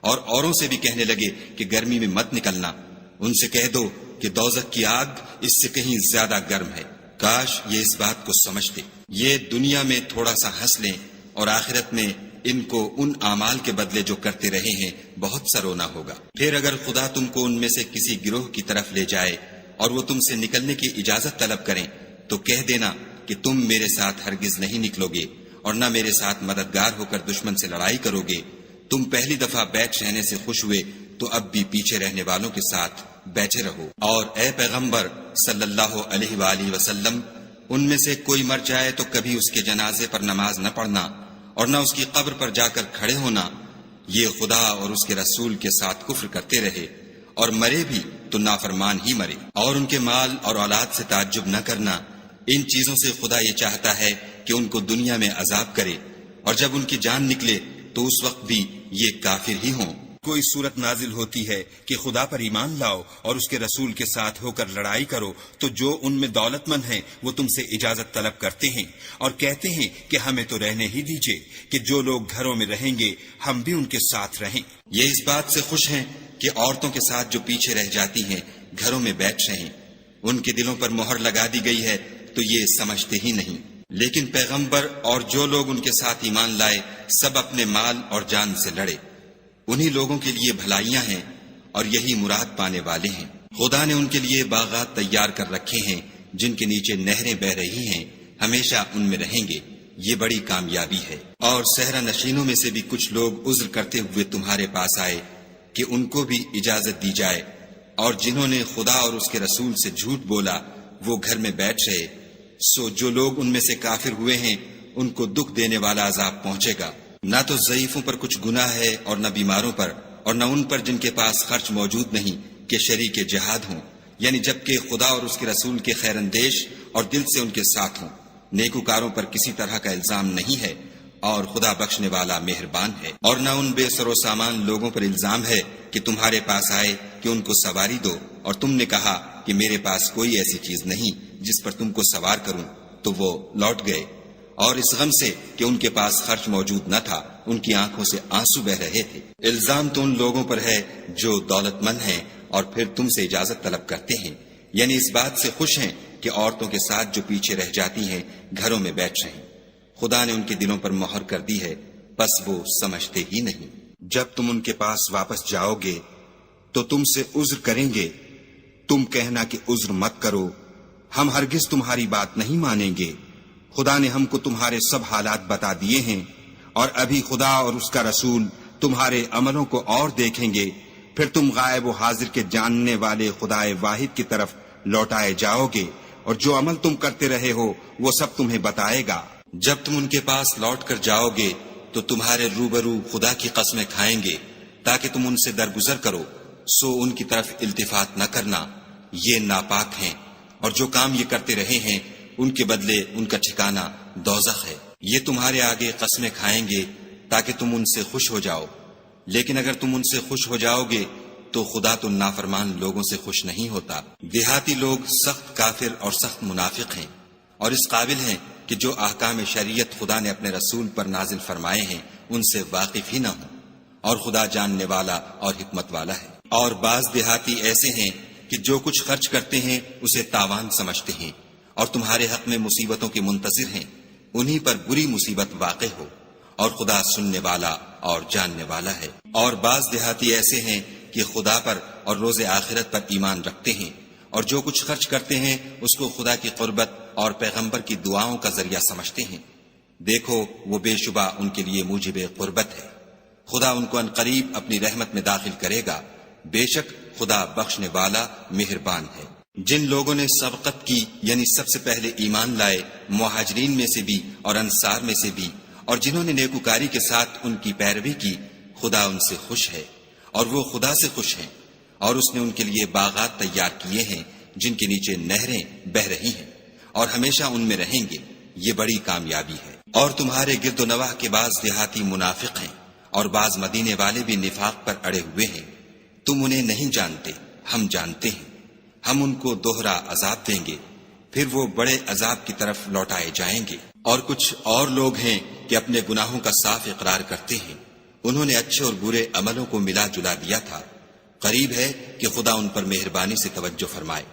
اور اوروں سے بھی کہنے لگے کہ گرمی میں مت نکلنا۔ ان سے کہہ دو کہ دوزخ کی آگ اس سے کہیں زیادہ گرم ہے، کاش یہ اس بات کو سمجھتے۔ یہ دنیا میں تھوڑا سا ہنس لیں اور آخرت میں ان کو ان اعمال کے بدلے جو کرتے رہے ہیں بہت سا رونا ہوگا۔ پھر اگر خدا تم کو ان میں سے کسی گروہ کی طرف لے جائے اور وہ تم سے نکلنے کی اجازت طلب کریں تو کہہ دینا کہ تم میرے ساتھ ہرگز نہیں نکلو گے اور نہ میرے ساتھ مددگار ہو کر دشمن سے لڑائی کرو گے۔ تم پہلی دفعہ بیٹھ رہنے سے خوش ہوئے تو اب بھی پیچھے رہنے والوں کے ساتھ بیٹھے رہو۔ اور اے پیغمبر صلی اللہ علیہ وآلہ وسلم، ان میں سے کوئی مر جائے تو کبھی اس کے جنازے پر نماز نہ پڑھنا اور نہ اس کی قبر پر جا کر کھڑے ہونا۔ یہ خدا اور اس کے رسول کے ساتھ کفر کرتے رہے اور مرے بھی تو نافرمان ہی مرے۔ اور ان کے مال اور اولاد سے تعجب نہ کرنا، ان چیزوں سے خدا یہ چاہتا ہے کہ ان کو دنیا میں عذاب کرے، اور جب ان کی جان نکلے تو اس وقت بھی یہ کافر ہی ہوں۔ کوئی صورت نازل ہوتی ہے کہ خدا پر ایمان لاؤ اور اس کے رسول کے ساتھ ہو کر لڑائی کرو، تو جو ان میں دولت مند ہیں وہ تم سے اجازت طلب کرتے ہیں اور کہتے ہیں کہ ہمیں تو رہنے ہی دیجئے، کہ جو لوگ گھروں میں رہیں گے ہم بھی ان کے ساتھ رہیں۔ یہ اس بات سے خوش ہیں کہ عورتوں کے ساتھ جو پیچھے رہ جاتی ہیں گھروں میں بیٹھ رہیں، ان کے دلوں پر مہر لگا دی گئی ہے تو یہ سمجھتے ہی نہیں۔ لیکن پیغمبر اور جو لوگ ان کے ساتھ ایمان لائے سب اپنے مال اور جان سے لڑے، انہی لوگوں کے لیے بھلائیاں ہیں اور یہی مراد پانے والے ہیں۔ خدا نے ان کے لیے باغات تیار کر رکھے ہیں جن کے نیچے نہریں بہ رہی ہیں، ہمیشہ ان میں رہیں گے، یہ بڑی کامیابی ہے۔ اور صحرا نشینوں میں سے بھی کچھ لوگ عذر کرتے ہوئے تمہارے پاس آئے کہ ان کو بھی اجازت دی جائے، اور جنہوں نے خدا اور اس کے رسول سے جھوٹ بولا وہ گھر میں بیٹھ رہے، سو جو لوگ ان میں سے کافر ہوئے ہیں ان کو دکھ دینے والا عذاب پہنچے گا۔ نہ تو ضعیفوں پر کچھ گناہ ہے اور نہ بیماروں پر، اور نہ ان پر جن کے پاس خرچ موجود نہیں کہ شریک جہاد ہوں، یعنی جبکہ خدا اور اس کے رسول کے خیر اندیش اور دل سے ان کے ساتھ ہوں۔ نیکوکاروں پر کسی طرح کا الزام نہیں ہے، اور خدا بخشنے والا مہربان ہے۔ اور نہ ان بے سر و سامان لوگوں پر الزام ہے کہ تمہارے پاس آئے کہ ان کو سواری دو، اور تم نے کہا کہ میرے پاس کوئی ایسی چیز نہیں جس پر تم کو سوار کروں، تو وہ لوٹ گئے، اور اس غم سے کہ ان کے پاس خرچ موجود نہ تھا ان کی آنکھوں سے آنسو بہ رہے تھے۔ الزام تو ان لوگوں پر ہے جو دولت مند ہیں اور پھر تم سے اجازت طلب کرتے ہیں، یعنی اس بات سے خوش ہیں کہ عورتوں کے ساتھ جو پیچھے رہ جاتی ہیں گھروں میں بیٹھ رہیں۔ خدا نے ان کے دلوں پر مہر کر دی ہے، بس وہ سمجھتے ہی نہیں۔ جب تم ان کے پاس واپس جاؤ گے تو تم سے عذر کریں گے، تم کہنا کہ عذر مت کرو، ہم ہرگز تمہاری بات نہیں مانیں گے۔ خدا نے ہم کو تمہارے سب حالات بتا دیے ہیں، اور ابھی خدا اور اس کا رسول تمہارے عملوں کو اور دیکھیں گے، پھر تم غائب و حاضر کے جاننے والے خدا واحد کی طرف لوٹائے جاؤ گے، اور جو عمل تم کرتے رہے ہو وہ سب تمہیں بتائے گا۔ جب تم ان کے پاس لوٹ کر جاؤ گے تو تمہارے روبرو خدا کی قسمیں کھائیں گے تاکہ تم ان سے درگزر کرو، سو ان کی طرف التفات نہ کرنا، یہ ناپاک ہیں، اور جو کام یہ کرتے رہے ہیں ان کے بدلے ان کا ٹھکانہ دوزخ ہے۔ یہ تمہارے آگے قسمیں کھائیں گے تاکہ تم ان سے خوش ہو جاؤ، لیکن اگر تم ان سے خوش ہو جاؤ گے تو خدا تو نافرمان لوگوں سے خوش نہیں ہوتا۔ دیہاتی لوگ سخت کافر اور سخت منافق ہیں، اور اس قابل ہیں کہ جو احکام شریعت خدا نے اپنے رسول پر نازل فرمائے ہیں ان سے واقف ہی نہ ہوں، اور خدا جاننے والا اور حکمت والا ہے۔ اور بعض دیہاتی ایسے ہیں کہ جو کچھ خرچ کرتے ہیں اسے تاوان سمجھتے ہیں، اور تمہارے حق میں مصیبتوں کے منتظر ہیں، انہی پر بری مصیبت واقع ہو، اور خدا سننے والا اور جاننے والا ہے۔ اور بعض دیہاتی ایسے ہیں کہ خدا پر اور روز آخرت پر ایمان رکھتے ہیں، اور جو کچھ خرچ کرتے ہیں اس کو خدا کی قربت اور پیغمبر کی دعاؤں کا ذریعہ سمجھتے ہیں۔ دیکھو وہ بے شبہ ان کے لیے موجب قربت ہے، خدا ان کو عنقریب اپنی رحمت میں داخل کرے گا، بے شک خدا بخشنے والا مہربان ہے۔ جن لوگوں نے سبقت کی یعنی سب سے پہلے ایمان لائے، مہاجرین میں سے بھی اور انصار میں سے بھی، اور جنہوں نے نیکوکاری کے ساتھ ان کی پیروی کی، خدا ان سے خوش ہے اور وہ خدا سے خوش ہیں، اور اس نے ان کے لیے باغات تیار کیے ہیں جن کے نیچے نہریں بہ رہی ہیں، اور ہمیشہ ان میں رہیں گے، یہ بڑی کامیابی ہے۔ اور تمہارے گرد و نواح کے بعض دیہاتی منافق ہیں، اور بعض مدینے والے بھی نفاق پر اڑے ہوئے ہیں، تم انہیں نہیں جانتے، ہم جانتے ہیں، ہم ان کو دوہرا عذاب دیں گے، پھر وہ بڑے عذاب کی طرف لوٹائے جائیں گے۔ اور کچھ اور لوگ ہیں کہ اپنے گناہوں کا صاف اقرار کرتے ہیں، انہوں نے اچھے اور برے عملوں کو ملا جلا دیا تھا، قریب ہے کہ خدا ان پر مہربانی سے توجہ فرمائے،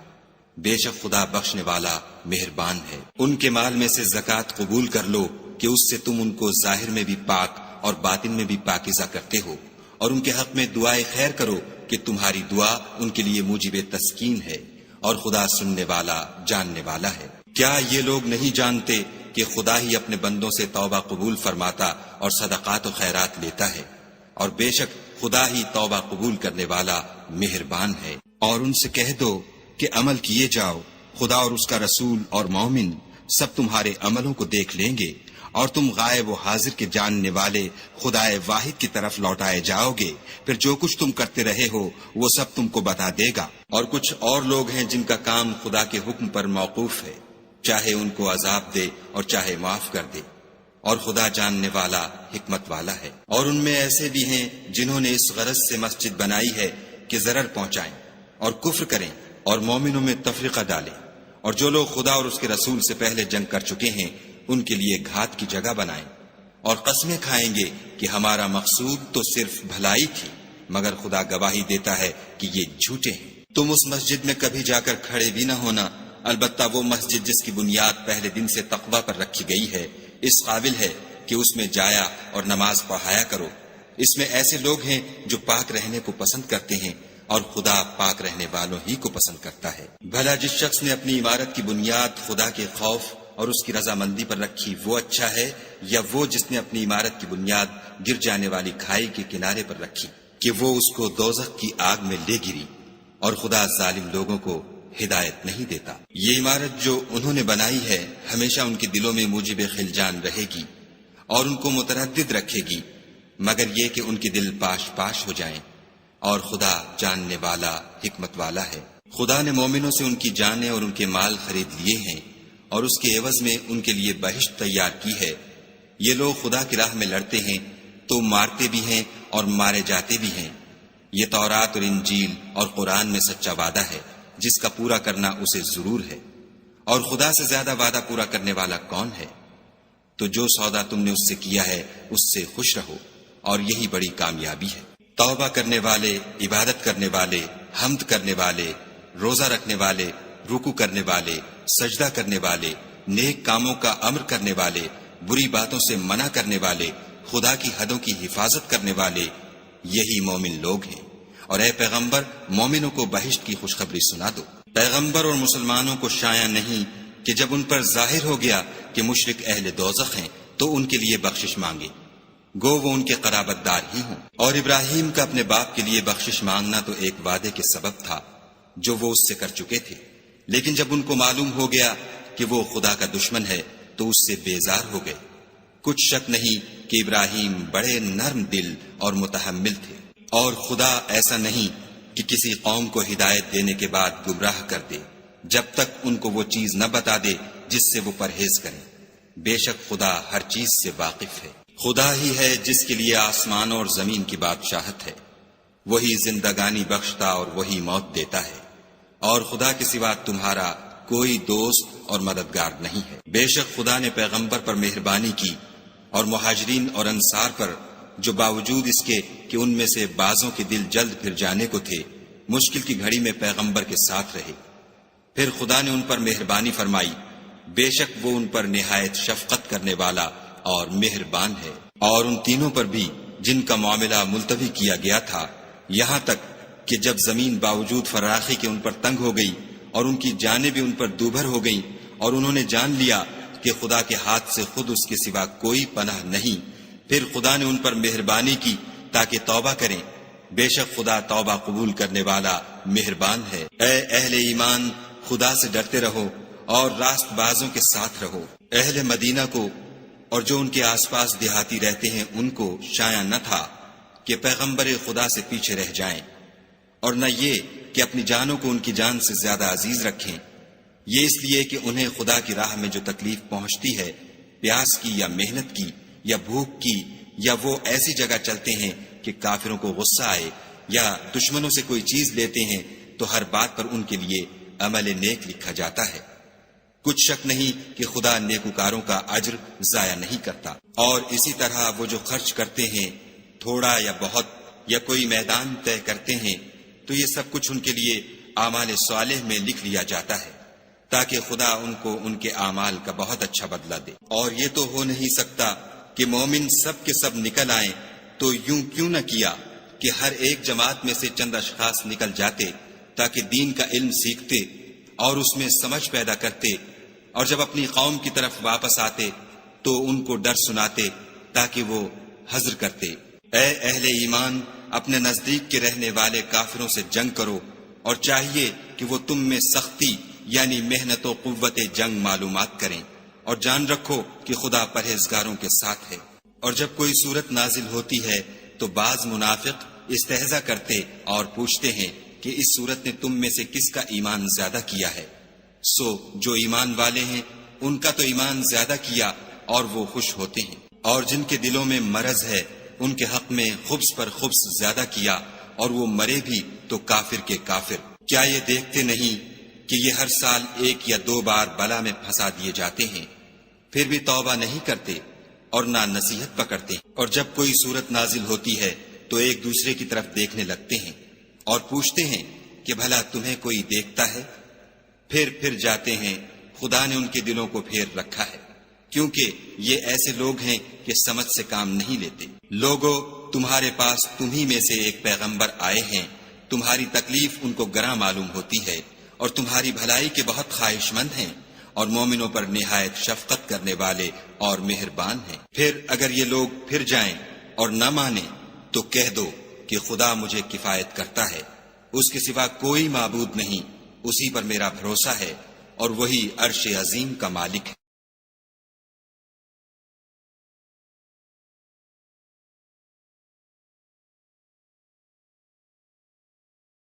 بے شک خدا بخشنے والا مہربان ہے۔ ان کے مال میں سے زکوٰۃ قبول کر لو کہ اس سے تم ان کو ظاہر میں بھی پاک اور باطن میں بھی پاکیزہ کرتے ہو، اور ان کے حق میں دعائے خیر کرو کہ تمہاری دعا ان کے لیے موجب تسکین ہے، اور خدا سننے والا جاننے والا ہے۔ کیا یہ لوگ نہیں جانتے کہ خدا ہی اپنے بندوں سے توبہ قبول فرماتا اور صدقات و خیرات لیتا ہے، اور بے شک خدا ہی توبہ قبول کرنے والا مہربان ہے۔ اور ان سے کہہ دو کہ عمل کیے جاؤ، خدا اور اس کا رسول اور مومن سب تمہارے عملوں کو دیکھ لیں گے، اور تم غائب و حاضر کے جاننے والے خدا واحد کی طرف لوٹائے جاؤ گے، پھر جو کچھ تم کرتے رہے ہو وہ سب تم کو بتا دے گا۔ اور کچھ اور لوگ ہیں جن کا کام خدا کے حکم پر موقوف ہے، چاہے ان کو عذاب دے اور چاہے معاف کر دے، اور خدا جاننے والا حکمت والا ہے۔ اور ان میں ایسے بھی ہیں جنہوں نے اس غرض سے مسجد بنائی ہے کہ ضرر پہنچائیں اور کفر کریں اور مومنوں میں تفرقہ ڈالیں، اور جو لوگ خدا اور اس کے رسول سے پہلے جنگ کر چکے ہیں ان کے لیے گھات کی جگہ بنائیں، اور قسمیں کھائیں گے کہ ہمارا مقصود تو صرف بھلائی تھی، مگر خدا گواہی دیتا ہے کہ یہ جھوٹے ہیں۔ تم اس مسجد میں کبھی جا کر کھڑے بھی نہ ہونا، البتہ وہ مسجد جس کی بنیاد پہلے دن سے تقوی پر رکھی گئی ہے اس قابل ہے کہ اس میں جایا اور نماز پڑھایا کرو۔ اس میں ایسے لوگ ہیں جو پاک رہنے کو پسند کرتے ہیں، اور خدا پاک رہنے والوں ہی کو پسند کرتا ہے۔ بھلا جس شخص نے اپنی عمارت کی بنیاد خدا کے خوف اور اس کی رضامندی پر رکھی وہ اچھا ہے، یا وہ جس نے اپنی عمارت کی بنیاد گر جانے والی کھائی کے کنارے پر رکھی کہ وہ اس کو دوزخ کی آگ میں لے گری، اور خدا ظالم لوگوں کو ہدایت نہیں دیتا۔ یہ عمارت جو انہوں نے بنائی ہے ہمیشہ ان کے دلوں میں موجب خلجان رہے گی، اور ان کو متردد رکھے گی مگر یہ کہ ان کے دل پاش پاش ہو جائیں، اور خدا جاننے والا حکمت والا ہے۔ خدا نے مومنوں سے ان کی جانیں اور ان کے مال خرید لیے ہیں اور اس کے عوض میں ان کے لیے بہشت تیار کی ہے۔ یہ لوگ خدا کی راہ میں لڑتے ہیں تو مارتے بھی ہیں اور مارے جاتے بھی ہیں۔ یہ تورات اور انجیل اور قرآن میں سچا وعدہ ہے جس کا پورا کرنا اسے ضرور ہے، اور خدا سے زیادہ وعدہ پورا کرنے والا کون ہے؟ تو جو سودا تم نے اس سے کیا ہے اس سے خوش رہو، اور یہی بڑی کامیابی ہے۔ توبہ کرنے والے، عبادت کرنے والے، حمد کرنے والے، روزہ رکھنے والے، رکوع کرنے والے، سجدہ کرنے والے، نیک کاموں کا امر کرنے والے، بری باتوں سے منع کرنے والے، خدا کی حدوں کی حفاظت کرنے والے، یہی مومن لوگ ہیں۔ اور اے پیغمبر، مومنوں کو بہشت کی خوشخبری سنا دو۔ پیغمبر اور مسلمانوں کو شایع نہیں کہ جب ان پر ظاہر ہو گیا کہ مشرک اہل دوزخ ہیں تو ان کے لیے بخشش مانگے، گو وہ ان کے قرابت دار ہی ہوں۔ اور ابراہیم کا اپنے باپ کے لیے بخشش مانگنا تو ایک وعدے کے سبب تھا جو وہ اس سے کر چکے تھے، لیکن جب ان کو معلوم ہو گیا کہ وہ خدا کا دشمن ہے تو اس سے بیزار ہو گئے۔ کچھ شک نہیں کہ ابراہیم بڑے نرم دل اور متحمل تھے، اور خدا ایسا نہیں کہ کسی قوم کو ہدایت دینے کے بعد گمراہ کر دے جب تک ان کو وہ چیز نہ بتا دے جس سے وہ پرہیز کریں۔ بے شک خدا ہر چیز سے واقف ہے۔ خدا ہی ہے جس کے لیے آسمان اور زمین کی بادشاہت ہے، وہی زندگانی بخشتا اور وہی موت دیتا ہے، اور خدا کے سوا تمہارا کوئی دوست اور مددگار نہیں ہے۔ بے شک خدا نے پیغمبر پر مہربانی کی اور مہاجرین اور انصار پر، جو باوجود اس کے کہ ان میں سے بعضوں کے دل جلد پھر جانے کو تھے، مشکل کی گھڑی میں پیغمبر کے ساتھ رہے۔ پھر خدا نے ان پر مہربانی فرمائی، بے شک وہ ان پر نہایت شفقت کرنے والا اور مہربان ہے۔ اور ان تینوں پر بھی جن کا معاملہ ملتوی کیا گیا تھا، یہاں تک کہ جب زمین باوجود فراخی کے ان پر تنگ ہو گئی اور ان کی جانیں بھی ان پر دوبھر ہو گئیں، اور انہوں نے جان لیا کہ خدا کے ہاتھ سے خود اس کے سوا کوئی پناہ نہیں، پھر خدا نے ان پر مہربانی کی تاکہ توبہ کریں۔ بے شک خدا توبہ قبول کرنے والا مہربان ہے۔ اے اہل ایمان، خدا سے ڈرتے رہو اور راست بازوں کے ساتھ رہو۔ اہل مدینہ کو اور جو ان کے آس پاس دیہاتی رہتے ہیں ان کو شایع نہ تھا کہ پیغمبر خدا سے پیچھے رہ جائیں، اور نہ یہ کہ اپنی جانوں کو ان کی جان سے زیادہ عزیز رکھیں، یہ اس لیے کہ انہیں خدا کی راہ میں جو تکلیف پہنچتی ہے، پیاس کی یا محنت کی یا بھوک کی، یا وہ ایسی جگہ چلتے ہیں کہ کافروں کو غصہ آئے یا دشمنوں سے کوئی چیز لیتے ہیں، تو ہر بات پر ان کے لیے عمل نیک لکھا جاتا ہے۔ کچھ شک نہیں کہ خدا نیکوکاروں کا اجر ضائع نہیں کرتا۔ اور اسی طرح وہ جو خرچ کرتے ہیں، تھوڑا یا بہت، یا کوئی میدان طے کرتے ہیں، تو یہ سب کچھ ان کے لیے اعمال صالح میں لکھ لیا جاتا ہے، تاکہ خدا ان کو ان کے اعمال کا بہت اچھا بدلہ دے۔ اور یہ تو ہو نہیں سکتا کہ مومن سب کے سب نکل آئیں، تو یوں کیوں نہ کیا کہ ہر ایک جماعت میں سے چند اشخاص نکل جاتے تاکہ دین کا علم سیکھتے اور اس میں سمجھ پیدا کرتے، اور جب اپنی قوم کی طرف واپس آتے تو ان کو ڈر سناتے تاکہ وہ حذر کرتے۔ اے اہل ایمان، اپنے نزدیک کے رہنے والے کافروں سے جنگ کرو، اور چاہیے کہ وہ تم میں سختی یعنی محنت و قوت جنگ معلومات کریں، اور جان رکھو کہ خدا پرہیزگاروں کے ساتھ ہے۔ اور جب کوئی صورت نازل ہوتی ہے تو بعض منافق استہزا کرتے اور پوچھتے ہیں کہ اس صورت نے تم میں سے کس کا ایمان زیادہ کیا ہے؟ سو جو ایمان والے ہیں ان کا تو ایمان زیادہ کیا اور وہ خوش ہوتے ہیں، اور جن کے دلوں میں مرض ہے ان کے حق میں خبث پر خبث زیادہ کیا اور وہ مرے بھی تو کافر کے کافر۔ کیا یہ دیکھتے نہیں کہ یہ ہر سال 1 یا 2 بار بلا میں پھنسا دیے جاتے ہیں، پھر بھی توبہ نہیں کرتے اور نہ نصیحت پکڑتے؟ اور جب کوئی صورت نازل ہوتی ہے تو ایک دوسرے کی طرف دیکھنے لگتے ہیں اور پوچھتے ہیں کہ بھلا تمہیں کوئی دیکھتا ہے؟ پھر جاتے ہیں، خدا نے ان کے دلوں کو پھیر رکھا ہے، کیونکہ یہ ایسے لوگ ہیں کہ سمجھ سے کام نہیں لیتے۔ لوگو، تمہارے پاس تمہی میں سے ایک پیغمبر آئے ہیں، تمہاری تکلیف ان کو گراں معلوم ہوتی ہے اور تمہاری بھلائی کے بہت خواہش مند ہیں، اور مومنوں پر نہایت شفقت کرنے والے اور مہربان ہیں۔ پھر اگر یہ لوگ پھر جائیں اور نہ مانیں تو کہہ دو کہ خدا مجھے کفایت کرتا ہے، اس کے سوا کوئی معبود نہیں، اسی پر میرا بھروسہ ہے، اور وہی عرش عظیم کا مالک ہے۔